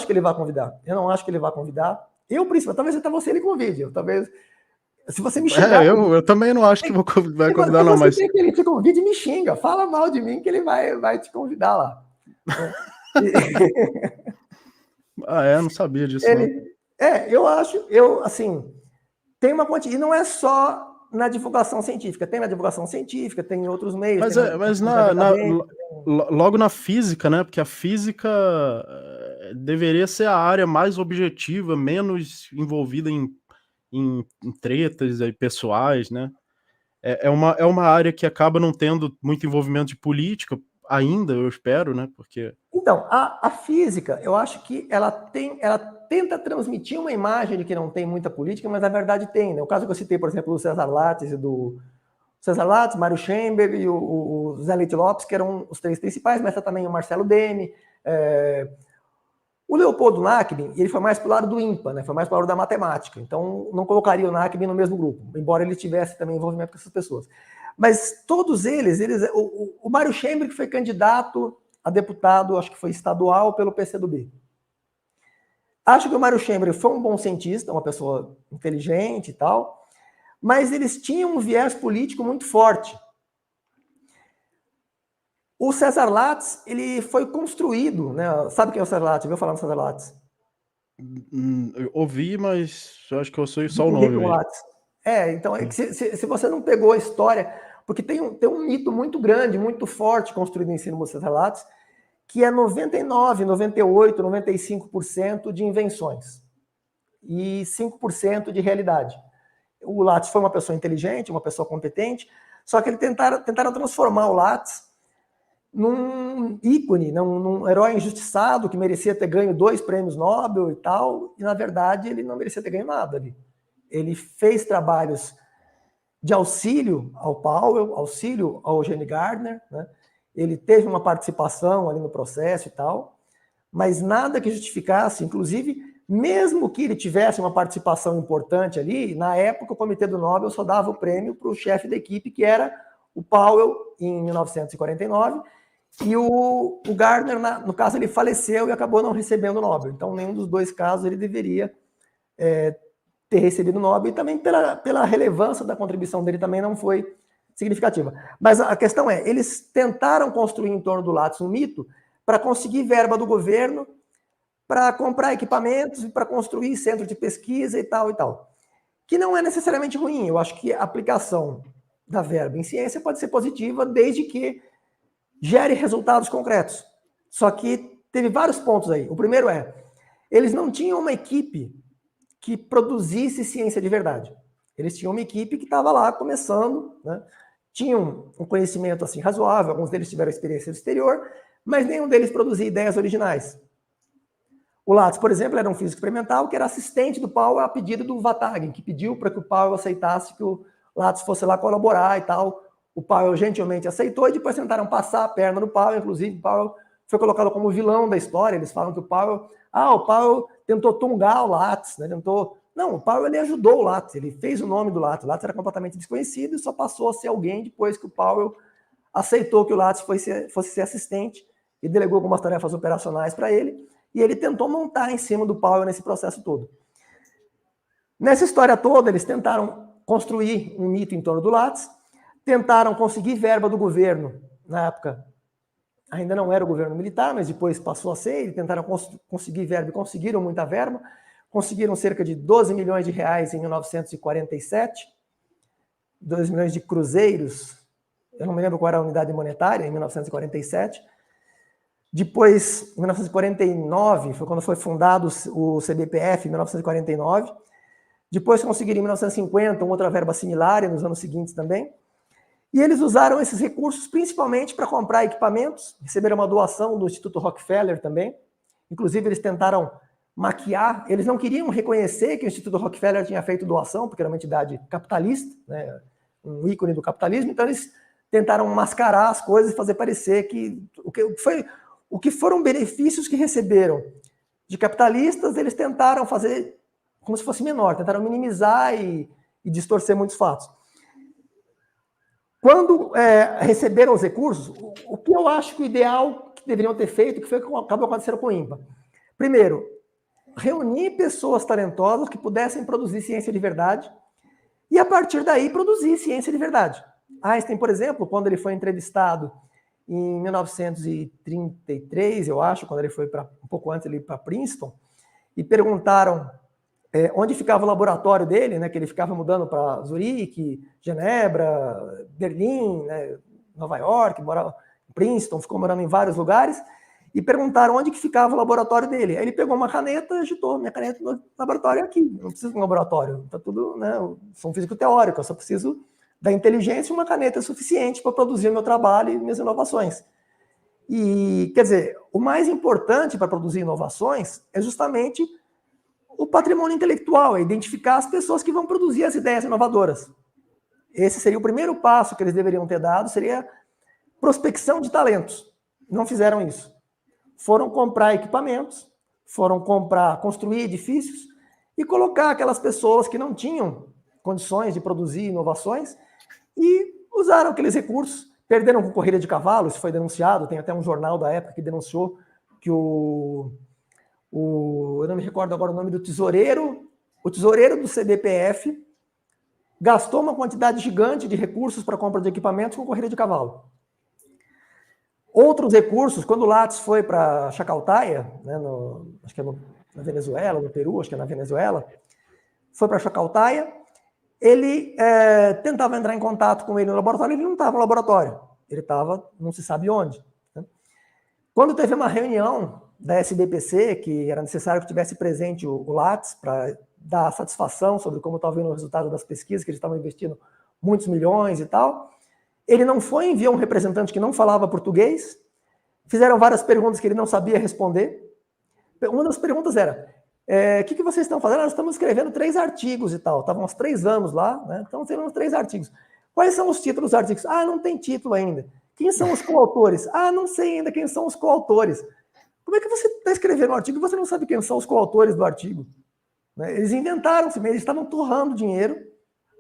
acho que ele vai convidar. Eu, principalmente, talvez até você ele convide. Talvez, se você me xingar... eu também não acho que vai convidar, não, mas... Se ele te convide, me xinga. Fala mal de mim que ele vai te convidar lá. Não sabia disso, não. Eu acho, assim, tem uma quantidade, e não é só na divulgação científica, tem na divulgação científica, tem em outros meios. Mas logo na física, né? Porque a física deveria ser a área mais objetiva, menos envolvida em tretas pessoais, né? É uma área que acaba não tendo muito envolvimento de política ainda, eu espero, né? Porque... Então, a física, eu acho que ela tenta transmitir uma imagem de que não tem muita política, mas na verdade tem, né? O caso que eu citei, por exemplo, do César Lattes, Mário Schemberg e o Zé Leite Lopes, que eram os três principais, mas também o Marcelo Demme. O Leopoldo Nackben, ele foi mais para o lado do IMPA, né? Foi mais para o lado da matemática. Então, não colocaria o Nackben no mesmo grupo, embora ele tivesse também envolvimento com essas pessoas. Mas todos eles o Mário Schemberg foi candidato a deputado, acho que foi estadual, pelo PCdoB. Acho que o Mário Schemberg foi um bom cientista, uma pessoa inteligente e tal, mas eles tinham um viés político muito forte. O César Lattes, ele foi construído, né? Sabe quem é o César Lattes? Viu falar no César Lattes? Eu ouvi, mas eu acho que eu sei só o nome mesmo. Então, se você não pegou a história, porque tem um mito muito grande, muito forte construído em cima do César Lattes, que é 99, 98, 95% de invenções e 5% de realidade. O Lattes foi uma pessoa inteligente, uma pessoa competente, só que eles tentaram transformar o Lattes num ícone, num herói injustiçado que merecia ter ganho 2 prêmios Nobel e tal, e na verdade ele não merecia ter ganho nada ali. Ele fez trabalhos de auxílio ao Powell, auxílio ao Eugene Gardner, né? Ele teve uma participação ali no processo e tal, mas nada que justificasse, inclusive, mesmo que ele tivesse uma participação importante ali, na época o Comitê do Nobel só dava o prêmio para o chefe da equipe, que era o Powell, em 1949, e o Gardner, no caso, ele faleceu e acabou não recebendo o Nobel. Então, nenhum dos dois casos ele deveria ter recebido o Nobel, e também pela relevância da contribuição dele também não foi significativa. Mas a questão é, eles tentaram construir em torno do Lattes um mito para conseguir verba do governo, para comprar equipamentos e para construir centro de pesquisa e tal, que não é necessariamente ruim. Eu acho que a aplicação da verba em ciência pode ser positiva desde que gere resultados concretos. Só que teve vários pontos aí. O primeiro é, eles não tinham uma equipe que produzisse ciência de verdade. Eles tinham uma equipe que estava lá começando, né? Tinham um conhecimento assim razoável, alguns deles tiveram experiência no exterior, mas nenhum deles produzia ideias originais. O Lattes, por exemplo, era um físico experimental que era assistente do Powell a pedido do Vatagin, que pediu para que o Powell aceitasse que o Lattes fosse lá colaborar e tal. O Powell gentilmente aceitou e depois tentaram passar a perna no Powell, inclusive o Powell foi colocado como vilão da história. Eles falam que o Powell tentou tungar o Lattes, né? Não, o Powell ele ajudou o Lattes, ele fez o nome do Lattes. O Lattes era completamente desconhecido e só passou a ser alguém depois que o Powell aceitou que o Lattes fosse ser assistente e delegou algumas tarefas operacionais para ele, e ele tentou montar em cima do Powell nesse processo todo. Nessa história toda, eles tentaram construir um mito em torno do Lattes, tentaram conseguir verba do governo, na época ainda não era o governo militar, mas depois passou a ser, eles tentaram conseguir verba e conseguiram muita verba, conseguiram cerca de 12 milhões de reais em 1947, 2 milhões de cruzeiros, eu não me lembro qual era a unidade monetária, em 1947. Depois, em 1949, foi quando foi fundado o CBPF, em 1949. Depois conseguiram, em 1950, uma outra verba similar, e nos anos seguintes também. E eles usaram esses recursos principalmente para comprar equipamentos, receberam uma doação do Instituto Rockefeller também. Inclusive, eles tentaram maquiar, eles não queriam reconhecer que o Instituto Rockefeller tinha feito doação, porque era uma entidade capitalista, né, um ícone do capitalismo, então eles tentaram mascarar as coisas e fazer parecer que o que foram benefícios que receberam de capitalistas, eles tentaram fazer como se fosse menor, tentaram minimizar e distorcer muitos fatos. Quando receberam os recursos, o que eu acho que o ideal que deveriam ter feito, que foi o que acabou acontecendo com o INPA. Primeiro, reunir pessoas talentosas que pudessem produzir ciência de verdade e, a partir daí, produzir ciência de verdade. Einstein, por exemplo, quando ele foi entrevistado em 1933, eu acho, quando ele foi um pouco antes ele para Princeton, e perguntaram onde ficava o laboratório dele, né, que ele ficava mudando para Zurique, Genebra, Berlim, né, Nova York, morava em Princeton, ficou morando em vários lugares, e perguntaram onde que ficava o laboratório dele. Aí ele pegou uma caneta e agitou, minha caneta no laboratório é aqui, não preciso de um laboratório, tá tudo, né, eu sou um físico teórico, eu só preciso da inteligência e uma caneta suficiente para produzir o meu trabalho e minhas inovações. E, quer dizer, o mais importante para produzir inovações é justamente o patrimônio intelectual, é identificar as pessoas que vão produzir as ideias inovadoras. Esse seria o primeiro passo que eles deveriam ter dado, seria prospecção de talentos. Não fizeram isso. Foram comprar equipamentos, foram construir edifícios e colocar aquelas pessoas que não tinham condições de produzir inovações e usaram aqueles recursos, perderam com corrida de cavalo, isso foi denunciado, tem até um jornal da época que denunciou que eu não me recordo agora o nome do tesoureiro, o tesoureiro do CBPF gastou uma quantidade gigante de recursos para compra de equipamentos com corrida de cavalo. Outros recursos, quando o Lattes foi para Chacaltaya, né, acho que é na Venezuela, no Peru, acho que é na Venezuela, foi para Chacaltaya, ele tentava entrar em contato com ele no laboratório, ele não estava no laboratório, ele estava não se sabe onde. Né? Quando teve uma reunião da SBPC, que era necessário que tivesse presente o Lattes para dar satisfação sobre como estava vindo o resultado das pesquisas, que eles estavam investindo muitos milhões e tal, ele não foi, enviou um representante que não falava português, fizeram várias perguntas que ele não sabia responder. Uma das perguntas era, o que vocês estão fazendo? Nós estamos escrevendo 3 artigos e tal, estavam uns 3 anos lá, né? Estamos escrevendo 3 artigos. Quais são os títulos dos artigos? Ah, não tem título ainda. Quem são os coautores? Ah, não sei ainda quem são os coautores. Como é que você está escrevendo um artigo e você não sabe quem são os coautores do artigo? Né? Eles inventaram-se, eles estavam torrando dinheiro,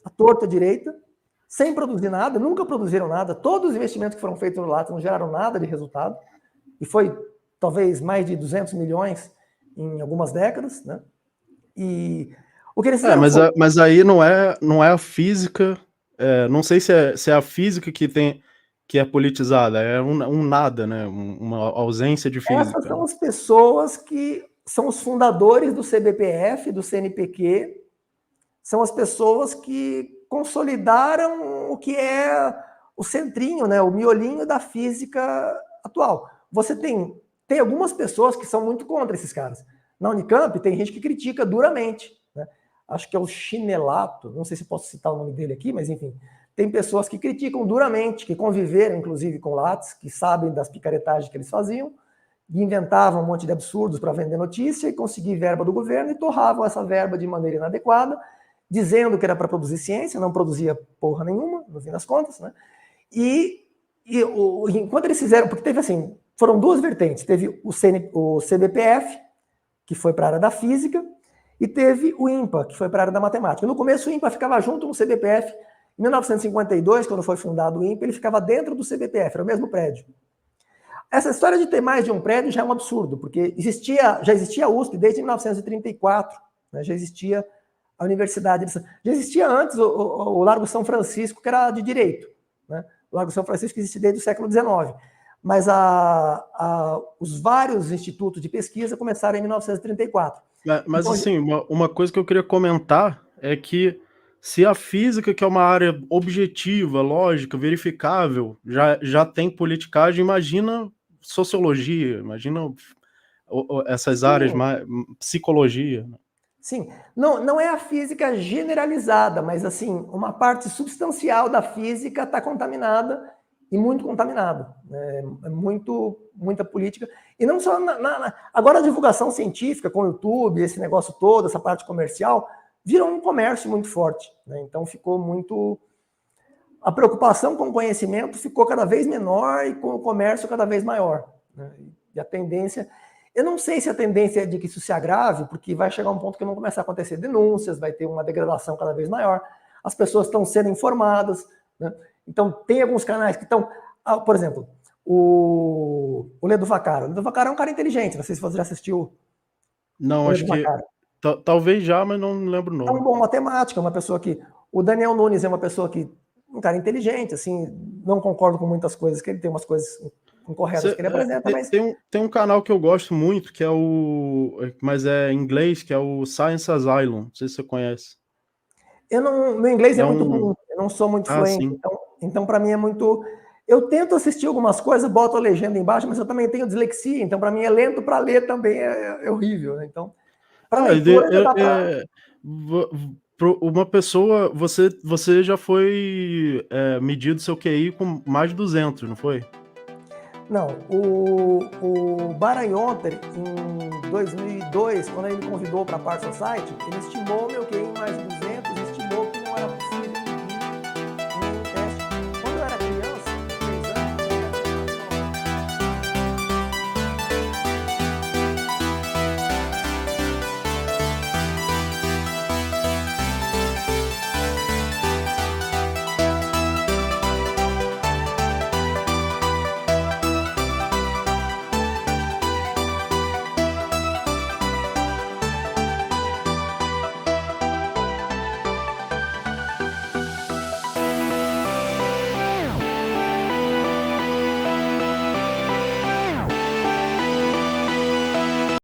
à torta direita, sem produzir nada, nunca produziram nada, todos os investimentos que foram feitos no Lattes não geraram nada de resultado, e foi talvez mais de 200 milhões em algumas décadas, né? E o que eles fizeram mas aí não é a física, não sei se é a física que é politizada, é um nada, né? Uma ausência de física. Essas são as pessoas que são os fundadores do CBPF, do CNPq, são as pessoas que consolidaram o que é o centrinho, né, o miolinho da física atual. Você tem algumas pessoas que são muito contra esses caras. Na Unicamp tem gente que critica duramente, né? Acho que é o Chinelato, não sei se posso citar o nome dele aqui, mas enfim, tem pessoas que criticam duramente, que conviveram inclusive com Lattes, que sabem das picaretagens que eles faziam, e inventavam um monte de absurdos para vender notícia e conseguir verba do governo e torravam essa verba de maneira inadequada, dizendo que era para produzir ciência, não produzia porra nenhuma, no fim das contas, né? Enquanto eles fizeram, porque teve assim, foram 2 vertentes, teve o CBPF, que foi para a área da física, e teve o INPA, que foi para a área da matemática. No começo o INPA ficava junto com o CBPF, em 1952, quando foi fundado o INPA, ele ficava dentro do CBPF, era o mesmo prédio. Essa história de ter mais de um prédio já é um absurdo, porque já existia a USP desde 1934, né, já existia a Universidade, já existia antes o Largo São Francisco, que era de direito, né? O Largo São Francisco existe desde o século XIX, mas os vários institutos de pesquisa começaram em 1934. Mas então, assim, uma coisa que eu queria comentar é que se a física, que é uma área objetiva, lógica, verificável, já tem politicagem, imagina sociologia, imagina essas áreas mais psicologia. Sim, não é a física generalizada, mas assim, uma parte substancial da física está contaminada e muito contaminada. Né? É muita política. E não só agora a divulgação científica com o YouTube, esse negócio todo, essa parte comercial, virou um comércio muito forte. Né? Então ficou muito... A preocupação com o conhecimento ficou cada vez menor e com o comércio cada vez maior. Né? E a tendência... Eu não sei se a tendência é de que isso se agrave, porque vai chegar um ponto que vão começar a acontecer denúncias, vai ter uma degradação cada vez maior, as pessoas estão sendo informadas, né? Então tem alguns canais que estão... por exemplo, o Ledo Vaccaro. O Ledo Vaccaro é um cara inteligente, não sei se você já assistiu Não, acho Conhece essa que cara? talvez já, mas não lembro o É um nome. bom matemático, é uma pessoa que... O Daniel Nunes é uma pessoa que... Um cara inteligente, assim, não concordo com muitas coisas, que ele tem umas coisas incorretas que ele apresenta, mas... Tem um canal que eu gosto muito, que é mas é em inglês, que é o Science Asylum, não sei se você conhece. Eu não, meu inglês é É muito um... ruim, eu não sou muito Ah, fluente, sim. então para mim é muito... Eu tento assistir algumas coisas, boto a legenda embaixo, mas eu também tenho dislexia, então para mim é lento para ler também, é horrível, né? Então, para Ah, leitura já dá para... uma pessoa, você já foi medido seu QI com mais de 200, não foi? Não, o Baranhoter, em 2002, quando ele me convidou para a Par Society, ele estimou meu QI em mais de